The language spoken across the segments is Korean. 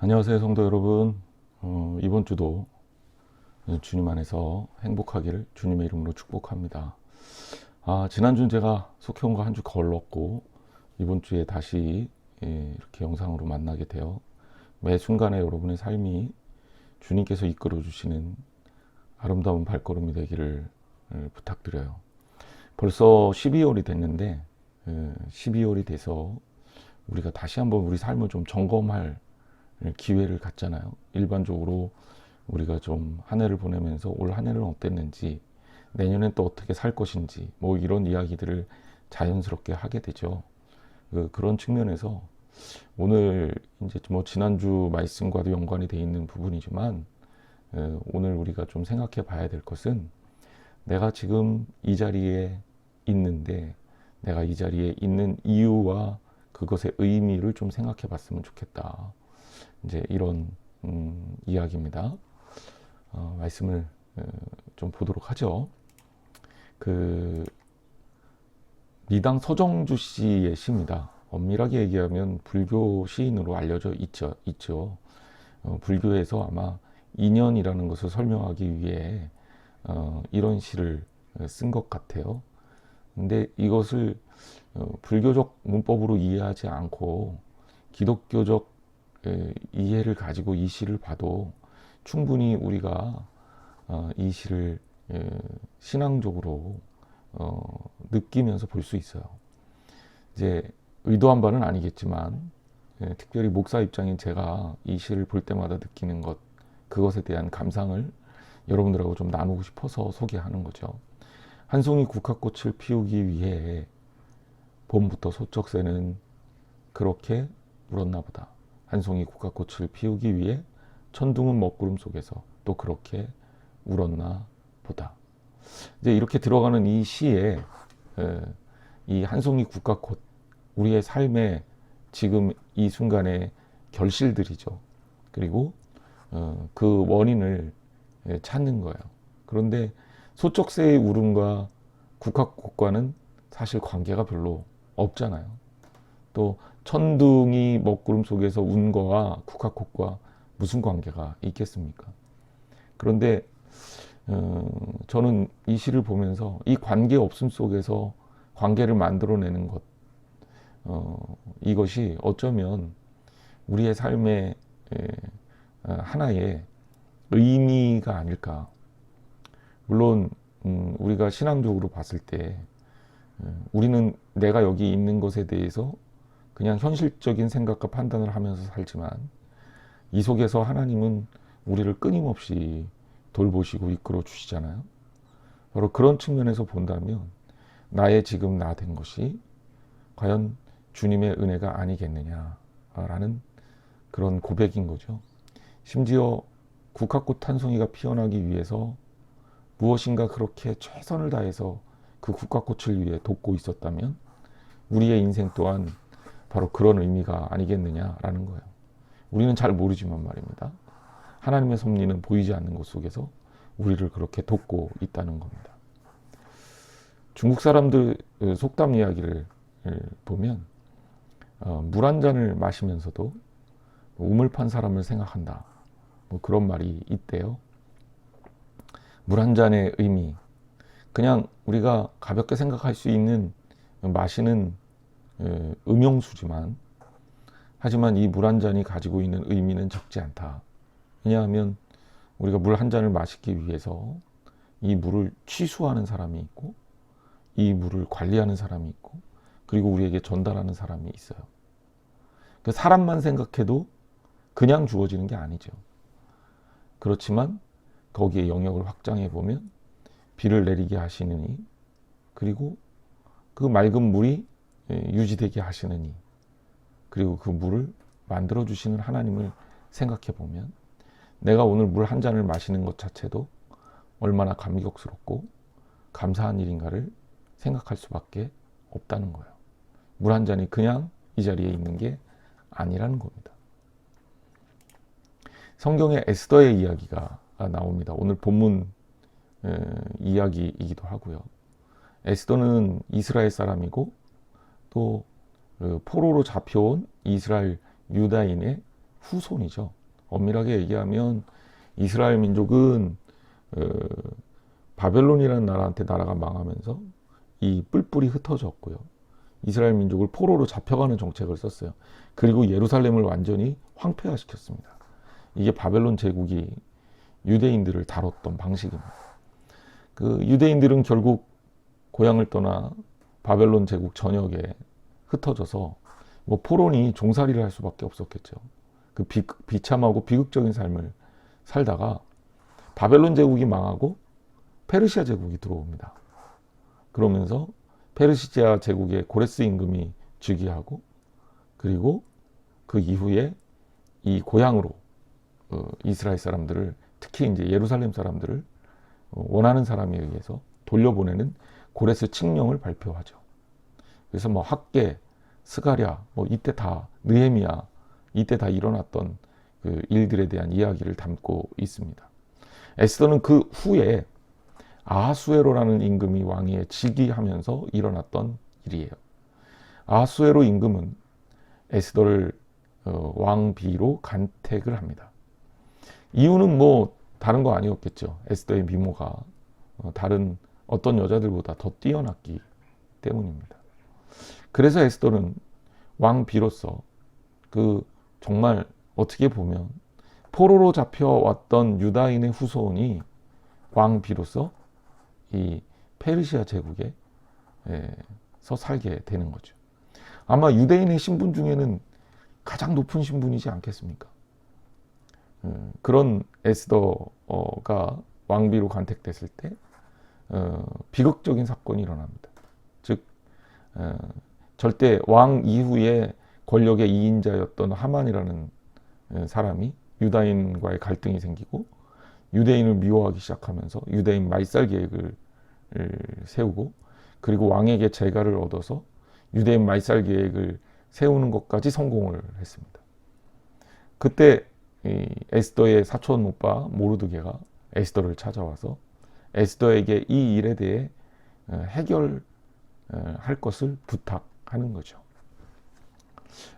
안녕하세요, 성도 여러분. 이번 주도 주님 안에서 행복하기를 주님의 이름으로 축복합니다. 지난주는 제가 속해 온 거 한 주 걸렀고, 이번 주에 다시 이렇게 영상으로 만나게 되어 매 순간에 여러분의 삶이 주님께서 이끌어 주시는 아름다운 발걸음이 되기를 부탁드려요. 벌써 12월이 됐는데, 12월이 돼서 우리가 다시 한번 우리 삶을 좀 점검할 기회를 갖잖아요. 일반적으로 우리가 좀 한 해를 보내면서 올 한 해는 어땠는지, 내년엔 또 어떻게 살 것인지, 뭐 이런 이야기들을 자연스럽게 하게 되죠. 그런 측면에서 오늘 이제 뭐 지난주 말씀과도 연관이 돼 있는 부분이지만, 오늘 우리가 좀 생각해 봐야 될 것은, 내가 지금 이 자리에 있는데 내가 이 자리에 있는 이유와 그것의 의미를 좀 생각해 봤으면 좋겠다. 이제 이런 이야기입니다. 말씀을 좀 보도록 하죠. 그 미당 서정주 씨의 시입니다. 엄밀하게 얘기하면 불교 시인으로 알려져 있죠. 불교에서 아마 인연이라는 것을 설명하기 위해 이런 시를 쓴 것 같아요. 근데 이것을 불교적 문법으로 이해하지 않고 기독교적 이해를 가지고 이 시를 봐도 충분히 우리가 이 시를 신앙적으로 느끼면서 볼 수 있어요. 이제 의도한 바는 아니겠지만, 특별히 목사 입장인 제가 이 시를 볼 때마다 느끼는 것, 그것에 대한 감상을 여러분들하고 좀 나누고 싶어서 소개하는 거죠. 한 송이 국화꽃을 피우기 위해 봄부터 소쩍새는 그렇게 울었나 보다. 한 송이 국화꽃을 피우기 위해 천둥은 먹구름 속에서 또 그렇게 울었나 보다. 이제 이렇게 들어가는 이 시에 이 한 송이 국화꽃, 우리의 삶의 지금 이 순간의 결실들이죠. 그리고 그 원인을 찾는 거예요. 그런데 소쩍새의 울음과 국화꽃과는 사실 관계가 별로 없잖아요. 또 천둥이 먹구름 속에서 운 거와 국화꽃과 무슨 관계가 있겠습니까? 그런데 저는 이 시를 보면서 이 관계 없음 속에서 관계를 만들어내는 것, 이것이 어쩌면 우리의 삶의 하나의 의미가 아닐까. 물론 우리가 신앙적으로 봤을 때 우리는 내가 여기 있는 것에 대해서 그냥 현실적인 생각과 판단을 하면서 살지만, 이 속에서 하나님은 우리를 끊임없이 돌보시고 이끌어 주시잖아요. 바로 그런 측면에서 본다면 나의 지금 나 된 것이 과연 주님의 은혜가 아니겠느냐라는 그런 고백인 거죠. 심지어 국화꽃 한 송이가 피어나기 위해서 무엇인가 그렇게 최선을 다해서 그 국화꽃을 위해 돕고 있었다면 우리의 인생 또한 바로 그런 의미가 아니겠느냐라는 거예요. 우리는 잘 모르지만 말입니다. 하나님의 섭리는 보이지 않는 곳 속에서 우리를 그렇게 돕고 있다는 겁니다. 중국 사람들 속담 이야기를 보면 물 한 잔을 마시면서도 우물 판 사람을 생각한다, 뭐 그런 말이 있대요. 물 한 잔의 의미, 그냥 우리가 가볍게 생각할 수 있는 마시는 음용수지만, 하지만 이 물 한 잔이 가지고 있는 의미는 적지 않다. 왜냐하면 우리가 물 한 잔을 마시기 위해서 이 물을 취수하는 사람이 있고, 이 물을 관리하는 사람이 있고, 그리고 우리에게 전달하는 사람이 있어요. 그 사람만 생각해도 그냥 주어지는 게 아니죠. 그렇지만 거기에 영역을 확장해 보면 비를 내리게 하시느니, 그리고 그 맑은 물이 유지되게 하시느니, 그리고 그 물을 만들어 주시는 하나님을 생각해 보면 내가 오늘 물 한 잔을 마시는 것 자체도 얼마나 감격스럽고 감사한 일인가를 생각할 수밖에 없다는 거예요. 물 한 잔이 그냥 이 자리에 있는 게 아니라는 겁니다. 성경에 에스더의 이야기가 나옵니다. 오늘 본문 이야기이기도 하고요. 에스더는 이스라엘 사람이고 또 포로로 잡혀온 이스라엘 유다인의 후손이죠. 엄밀하게 얘기하면 이스라엘 민족은 바벨론이라는 나라한테 나라가 망하면서 이 뿔뿔이 흩어졌고요. 이스라엘 민족을 포로로 잡혀가는 정책을 썼어요. 그리고 예루살렘을 완전히 황폐화시켰습니다. 이게 바벨론 제국이 유대인들을 다뤘던 방식입니다. 그 유대인들은 결국 고향을 떠나 바벨론 제국 전역에 흩어져서 뭐 포로니 종살이를 할 수밖에 없었겠죠. 그 비참하고 비극적인 삶을 살다가 바벨론 제국이 망하고 페르시아 제국이 들어옵니다. 그러면서 페르시아 제국의 고레스 임금이 즉위하고, 그리고 그 이후에 이 고향으로 이스라엘 사람들을, 특히 이제 예루살렘 사람들을 원하는 사람에 의해서 돌려보내는 고레스 칙령을 발표하죠. 그래서 뭐 학계, 스가랴, 뭐 이때 다 느헤미야, 이때 다 일어났던 그 일들에 대한 이야기를 담고 있습니다. 에스더는 그 후에 아하수에로라는 임금이 왕위에 즉위하면서 일어났던 일이에요. 아하수에로 임금은 에스더를 왕비로 간택을 합니다. 이유는 뭐 다른 거 아니었겠죠. 에스더의 미모가 다른 어떤 여자들보다 더 뛰어났기 때문입니다. 그래서 에스더는 왕비로서 그 정말 어떻게 보면 포로로 잡혀왔던 유다인의 후손이 왕비로서 이 페르시아 제국에서 살게 되는 거죠. 아마 유대인의 신분 중에는 가장 높은 신분이지 않겠습니까? 그런 에스더가 왕비로 간택됐을 때 비극적인 사건이 일어납니다. 즉 절대 왕 이후에 권력의 2인자였던 하만이라는 사람이 유다인과의 갈등이 생기고 유대인을 미워하기 시작하면서 유대인 말살 계획을 세우고, 그리고 왕에게 재가를 얻어서 유대인 말살 계획을 세우는 것까지 성공을 했습니다. 그때 에스더의 사촌 오빠 모르드게가 에스더를 찾아와서 에스더에게 이 일에 대해 해결할 것을 부탁하는 거죠.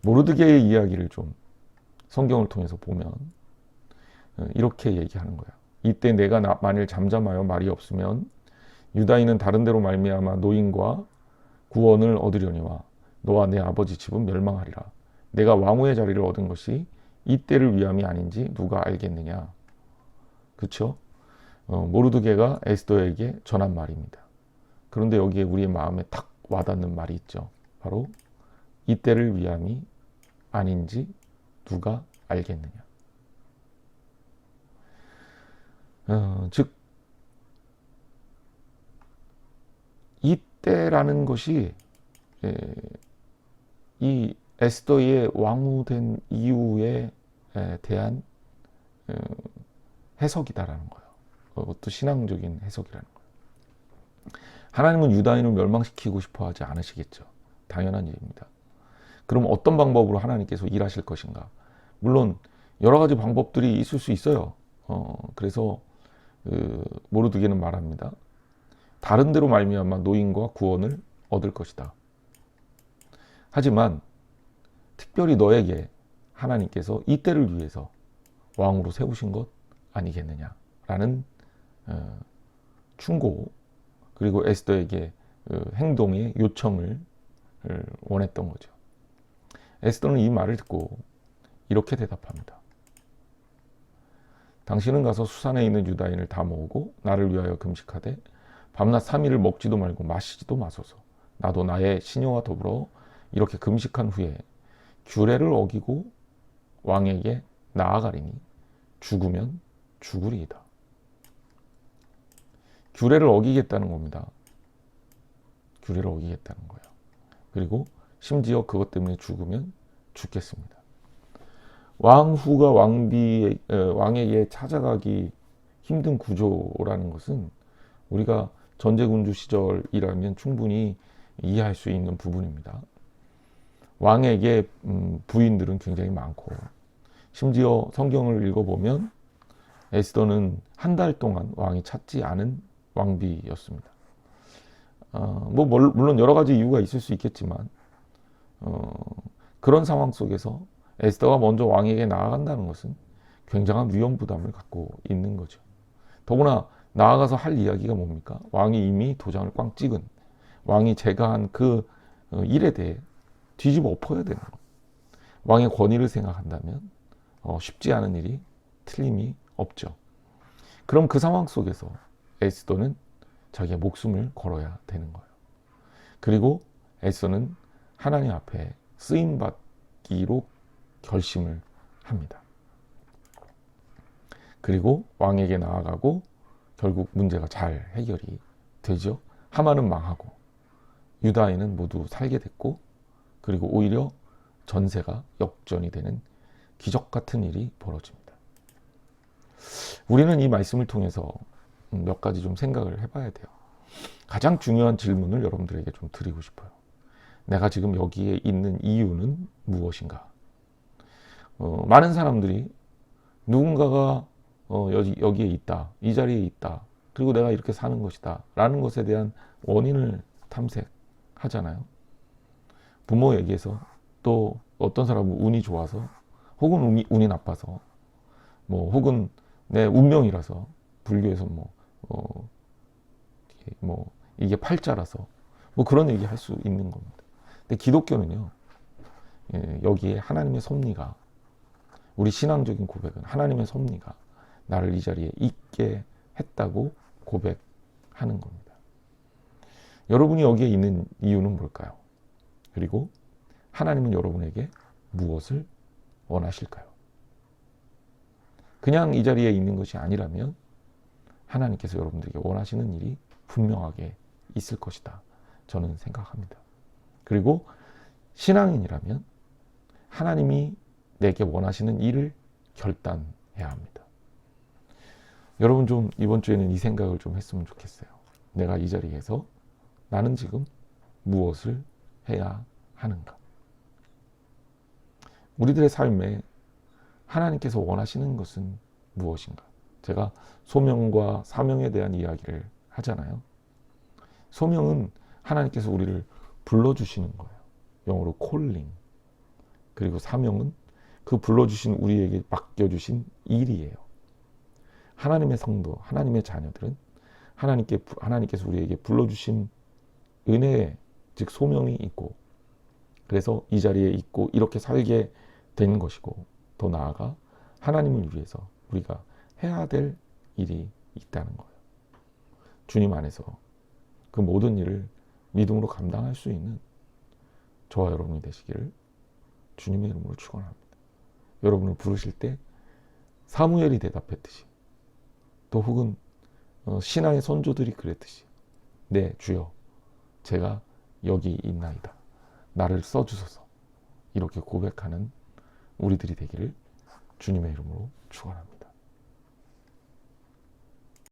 모르드게의 이야기를 좀 성경을 통해서 보면 이렇게 얘기하는 거야. 이때 내가 만일 잠잠하여 말이 없으면 유다인은 다른 데로 말미암아 노인과 구원을 얻으려니와 너와 내 아버지 집은 멸망하리라. 내가 왕후의 자리를 얻은 것이 이때를 위함이 아닌지 누가 알겠느냐. 그렇죠? 모르드게가 에스더에게 전한 말입니다. 그런데 여기에 우리의 마음에 탁 와닿는 말이 있죠. 바로 이때를 위함이 아닌지 누가 알겠느냐. 즉 이때라는 것이 이 에스더의 왕후된 이유에 대한 해석이다라는 거예요. 그것도 신앙적인 해석이라는 거예요. 하나님은 유다인을 멸망시키고 싶어 하지 않으시겠죠. 당연한 일입니다. 그럼 어떤 방법으로 하나님께서 일하실 것인가? 물론 여러 가지 방법들이 있을 수 있어요. 그래서 모르드게는 말합니다. 다른 데로 말미암아 노인과 구원을 얻을 것이다. 하지만 특별히 너에게 하나님께서 이때를 위해서 왕으로 세우신 것 아니겠느냐라는 충고, 그리고 에스더에게 행동의 요청을 원했던 거죠. 에스더는 이 말을 듣고 이렇게 대답합니다. 당신은 가서 수산에 있는 유다인을 다 모으고 나를 위하여 금식하되 밤낮 3일을 먹지도 말고 마시지도 마소서. 나도 나의 시녀와 더불어 이렇게 금식한 후에 규례를 어기고 왕에게 나아가리니 죽으면 죽으리이다. 규례를 어기겠다는 겁니다. 규례를 어기겠다는 거예요. 그리고 심지어 그것 때문에 죽으면 죽겠습니다. 왕후가 왕에게 찾아가기 힘든 구조라는 것은 우리가 전제군주 시절이라면 충분히 이해할 수 있는 부분입니다. 왕에게 부인들은 굉장히 많고, 심지어 성경을 읽어보면 에스더는 한 달 동안 왕이 찾지 않은 왕비였습니다. 물론 여러 가지 이유가 있을 수 있겠지만 그런 상황 속에서 에스더가 먼저 왕에게 나아간다는 것은 굉장한 위험 부담을 갖고 있는 거죠. 더구나 나아가서 할 이야기가 뭡니까? 왕이 이미 도장을 꽝 찍은, 왕이 제가한 그 일에 대해 뒤집어 엎어야 되는 거. 왕의 권위를 생각한다면 쉽지 않은 일이 틀림이 없죠. 그럼 그 상황 속에서 에스더는 자기의 목숨을 걸어야 되는 거예요. 그리고 에스더는 하나님 앞에 쓰임받기로 결심을 합니다. 그리고 왕에게 나아가고 결국 문제가 잘 해결이 되죠. 하만은 망하고 유다인은 모두 살게 됐고, 그리고 오히려 전세가 역전이 되는 기적 같은 일이 벌어집니다. 우리는 이 말씀을 통해서 몇 가지 좀 생각을 해봐야 돼요. 가장 중요한 질문을 여러분들에게 좀 드리고 싶어요. 내가 지금 여기에 있는 이유는 무엇인가? 많은 사람들이 누군가가 여기에 있다, 이 자리에 있다, 그리고 내가 이렇게 사는 것이다 라는 것에 대한 원인을 탐색하잖아요. 부모에게서, 또 어떤 사람은 운이 좋아서, 혹은 운이 나빠서, 혹은 내 운명이라서, 불교에서 이게 팔자라서 그런 얘기 할 수 있는 겁니다. 근데 기독교는요, 여기에 하나님의 섭리가, 우리 신앙적인 고백은 하나님의 섭리가 나를 이 자리에 있게 했다고 고백하는 겁니다. 여러분이 여기에 있는 이유는 뭘까요? 그리고 하나님은 여러분에게 무엇을 원하실까요? 그냥 이 자리에 있는 것이 아니라면 하나님께서 여러분들에게 원하시는 일이 분명하게 있을 것이다, 저는 생각합니다. 그리고 신앙인이라면 하나님이 내게 원하시는 일을 결단해야 합니다. 여러분 좀 이번 주에는 이 생각을 좀 했으면 좋겠어요. 내가 이 자리에서 나는 지금 무엇을 해야 하는가? 우리들의 삶에 하나님께서 원하시는 것은 무엇인가? 제가 소명과 사명에 대한 이야기를 하잖아요. 소명은 하나님께서 우리를 불러주시는 거예요. 영어로 콜링. 그리고 사명은 그 불러주신 우리에게 맡겨주신 일이에요. 하나님의 성도, 하나님의 자녀들은 하나님께서 우리에게 불러주신 은혜, 즉 소명이 있고, 그래서 이 자리에 있고 이렇게 살게 된 것이고, 더 나아가 하나님을 위해서 우리가 해야 될 일이 있다는 거예요. 주님 안에서 그 모든 일을 믿음으로 감당할 수 있는 저와 여러분이 되시기를 주님의 이름으로 축원합니다. 여러분을 부르실 때 사무엘이 대답했듯이, 또 혹은 신앙의 선조들이 그랬듯이, 네 주여 제가 여기 있나이다, 나를 써주소서, 이렇게 고백하는 우리들이 되기를 주님의 이름으로 축원합니다.